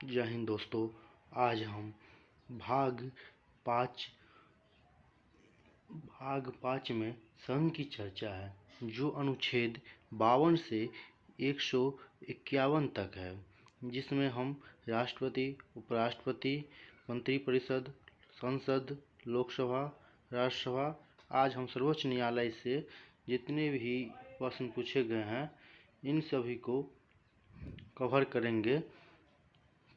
जय हिंद दोस्तों। आज हम भाग पाँच में संघ की चर्चा है, जो अनुच्छेद 52 से 151 तक है, जिसमें हम राष्ट्रपति, उपराष्ट्रपति, मंत्रिपरिषद, संसद, लोकसभा, राज्यसभा, आज हम सर्वोच्च न्यायालय से जितने भी प्रश्न पूछे गए हैं इन सभी को कवर करेंगे।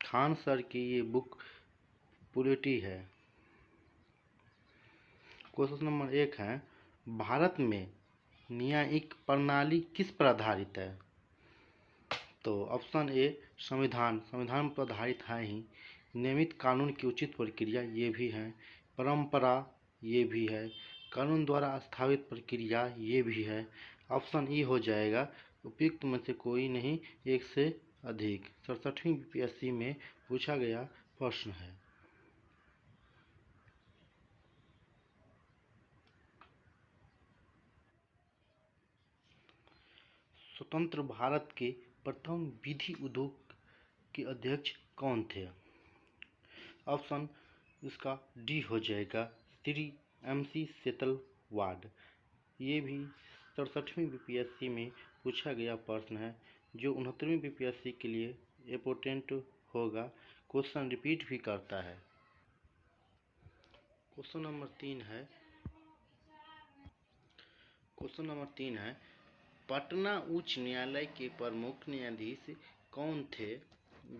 खान सर की ये बुक पॉलिटी है। क्वेश्चन नंबर 1 है, भारत में न्यायिक प्रणाली किस पर आधारित है? तो ऑप्शन ए संविधान पर आधारित है ही। नियमित कानून की उचित प्रक्रिया ये भी है। परंपरा ये भी है। कानून द्वारा स्थापित प्रक्रिया ये भी है। ऑप्शन ई हो जाएगा। उपयुक्त में से कोई नहीं, एक से अधिक। 67वीं बीपीएससी में पूछा गया प्रश्न है। स्वतंत्र भारत के प्रथम विधि उद्योग के अध्यक्ष कौन थे? ऑप्शन इसका डी हो जाएगा, श्री MC सेतलवाड। ये भी 67वीं बीपीएससी में पूछा गया प्रश्न है, जो 69वीं बीपीएससी के लिए इम्पोर्टेंट होगा। क्वेश्चन रिपीट भी करता है। क्वेश्चन नंबर 3 है, पटना उच्च न्यायालय के प्रमुख न्यायाधीश कौन थे,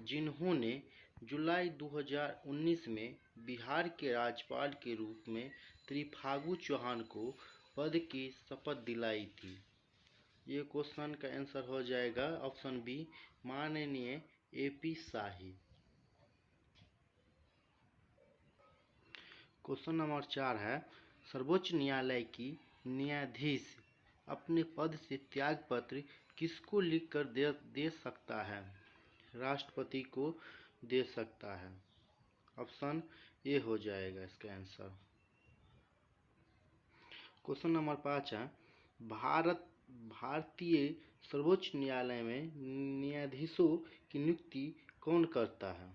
जिन्होंने जुलाई 2019 में बिहार के राज्यपाल के रूप में त्रिफागु चौहान को पद की शपथ दिलाई थी? ये क्वेश्चन का आंसर हो जाएगा ऑप्शन बी, माननीय AP शाही। क्वेश्चन नंबर 4 है, सर्वोच्च न्यायालय की न्यायाधीश अपने पद से त्याग पत्र किसको लिखकर दे सकता है? राष्ट्रपति को दे सकता है। ऑप्शन ए हो जाएगा इसका आंसर। क्वेश्चन नंबर 5 है, भारतीय सर्वोच्च न्यायालय में न्यायाधीशों की नियुक्ति कौन करता है?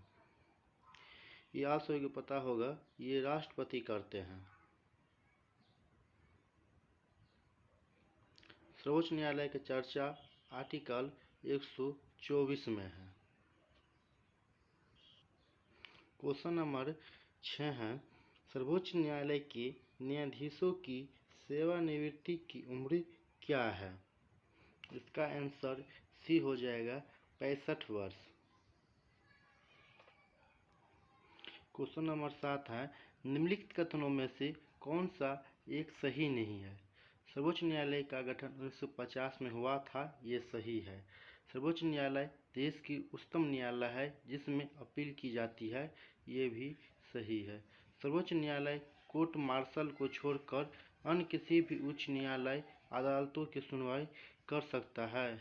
ये आप सभी को पता होगा, ये राष्ट्रपति करते हैं। सर्वोच्च न्यायालय की चर्चा आर्टिकल 124 में है। क्वेश्चन नंबर 6 है, सर्वोच्च न्यायालय के न्यायाधीशों की सेवानिवृत्ति की उम्र क्या है? इसका आंसर सी हो जाएगा, 65 वर्ष। क्वेश्चन नंबर 7 है, निम्नलिखित कथनों में से कौन सा एक सही नहीं है? सर्वोच्च न्यायालय का गठन 1950 में हुआ था, ये सही है। सर्वोच्च न्यायालय देश की उच्चतम न्यायालय है जिसमें अपील की जाती है, ये भी सही है। सर्वोच्च न्यायालय कोर्ट मार्शल को छोड़कर अन्य किसी भी उच्च न्यायालय अदालतों की सुनवाई कर सकता है।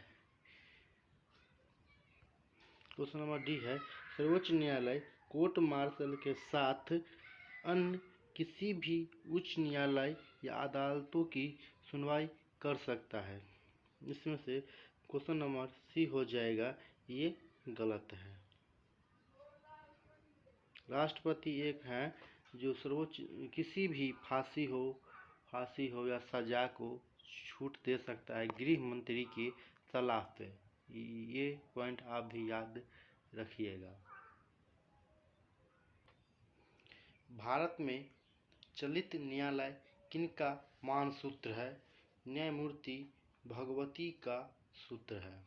क्वेश्चन नंबर डी है, सर्वोच्च न्यायालय कोर्ट मार्शल के साथ अन्य किसी भी उच्च न्यायालय या अदालतों की सुनवाई कर सकता है। इसमें से क्वेश्चन नंबर सी हो जाएगा, ये गलत है। राष्ट्रपति एक है जो सर्वोच्च किसी भी फांसी हो या सजा को छूट दे सकता है गृह मंत्री की सलाह पे। ये पॉइंट आप भी याद रखिएगा। भारत में चलित न्यायालय किनका मानसूत्र है? न्यायमूर्ति भगवती का सूत्र है।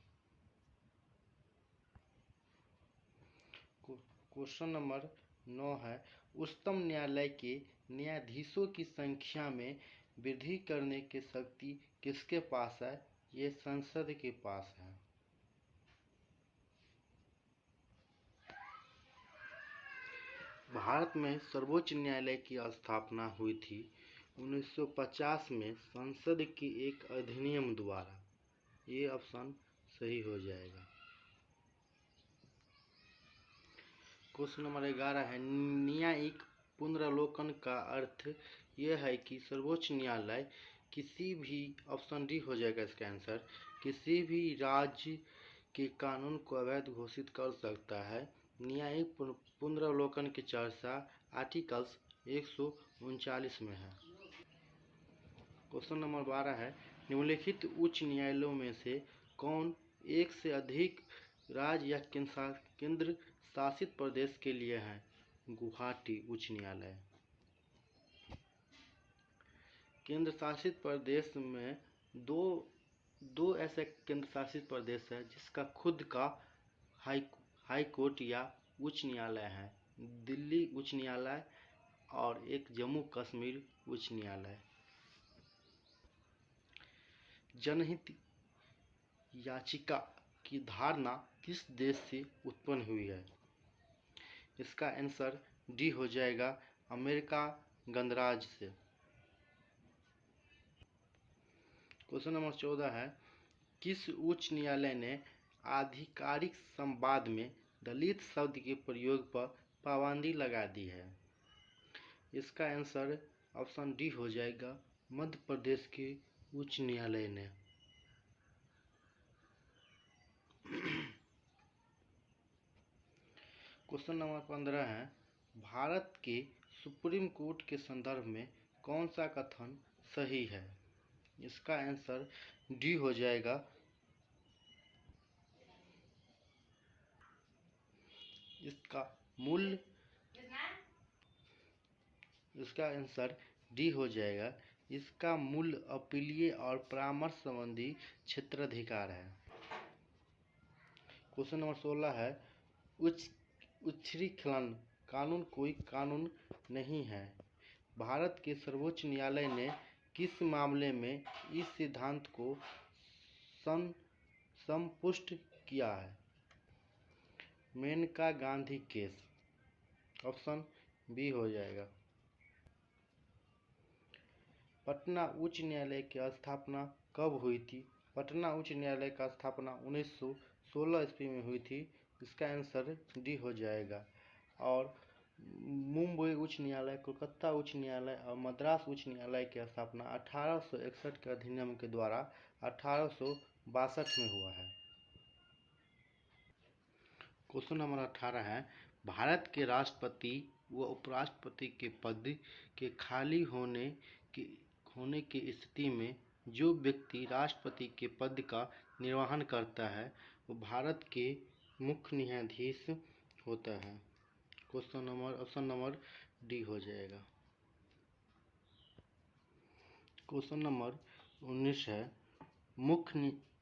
क्वेश्चन नंबर 9 है, उच्चतम न्यायालय के न्यायाधीशों की संख्या में वृद्धि करने की शक्ति किसके पास है? ये संसद के पास है। भारत में सर्वोच्च न्यायालय की स्थापना हुई थी 1950 में संसद के एक अधिनियम द्वारा। ये ऑप्शन सही हो जाएगा। क्वेश्चन नंबर 11 है, न्यायिक पुनरावलोकन का अर्थ यह है कि सर्वोच्च न्यायालय किसी भी, ऑप्शन डी हो जाएगा इसका आंसर, किसी भी राज्य के कानून को अवैध घोषित कर सकता है न्यायिक पुनरावलोकन की चर्चा आर्टिकल्स 139 में है। क्वेश्चन नंबर 12 है, निम्नलिखित उच्च न्यायालयों में से कौन एक से अधिक राज्य या केंद्र शासित प्रदेश के लिए है? गुवाहाटी उच्च न्यायालय। केंद्र शासित प्रदेश में दो ऐसे केंद्र शासित प्रदेश है जिसका खुद का हाई कोर्ट या उच्च न्यायालय है, दिल्ली उच्च न्यायालय और एक जम्मू कश्मीर उच्च न्यायालय। जनहित याचिका की धारणा किस देश से उत्पन्न हुई है? इसका आंसर डी हो जाएगा, अमेरिका गणराज्य से। क्वेश्चन नंबर 14 है, किस उच्च न्यायालय ने आधिकारिक संवाद में दलित शब्द के प्रयोग पर पाबंदी लगा दी है? इसका आंसर ऑप्शन डी हो जाएगा, मध्य प्रदेश के उच्च न्यायालय ने। क्वेश्चन नंबर 15 है, भारत के सुप्रीम कोर्ट के संदर्भ में कौन सा कथन सही है? इसका आंसर डी हो जाएगा, इसका आंसर डी हो जाएगा, इसका मूल अपीलीय और परामर्श संबंधी क्षेत्राधिकार है। क्वेश्चन नंबर 16 है, उच्छृंखलन कानून कोई कानून नहीं है। भारत के सर्वोच्च न्यायालय ने किस मामले में इस सिद्धांत को संपुष्ट किया है? Maneka Gandhi case. Option B हो जाएगा। पटना उच्च न्यायालय की स्थापना कब हुई थी? पटना उच्च न्यायालय का स्थापना 1916 ईस्वी में हुई थी। इसका आंसर डी हो जाएगा। और मुंबई उच्च न्यायालय, कोलकाता उच्च न्यायालय और मद्रास उच्च न्यायालय की स्थापना 1861 के अधिनियम के द्वारा 1862 में हुआ है। क्वेश्चन नंबर 18 है, भारत के राष्ट्रपति व उपराष्ट्रपति के पद के खाली होने की स्थिति में जो व्यक्ति राष्ट्रपति के पद का निर्वहन करता है वो भारत के मुख्य न्यायाधीश होता है। ऑप्शन नंबर डी हो जाएगा। क्वेश्चन नंबर 19 है, मुख्य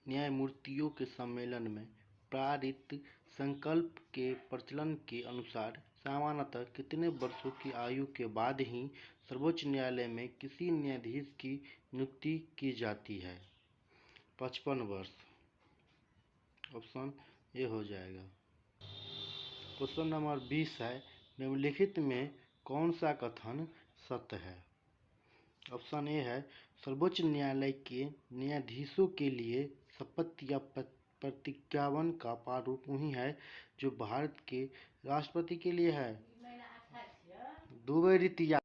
न्यायमूर्तियों के सम्मेलन में पारित संकल्प के प्रचलन के अनुसार सामान्यतः कितने वर्षों की आयु के बाद ही सर्वोच्च न्यायालय में किसी न्यायाधीश की नियुक्ति की जाती है? 55 वर्ष। ऑप्शन ए हो जाएगा। क्वेश्चन नंबर 20 है, निम्नलिखित में कौन सा कथन सत्य है? ऑप्शन ए है, सर्वोच्च न्यायालय के न्यायाधीशों के लिए शपथ या प्रतिज्ञापन का प्रारूप वही है जो भारत के राष्ट्रपति के लिए है। 2 रीतिया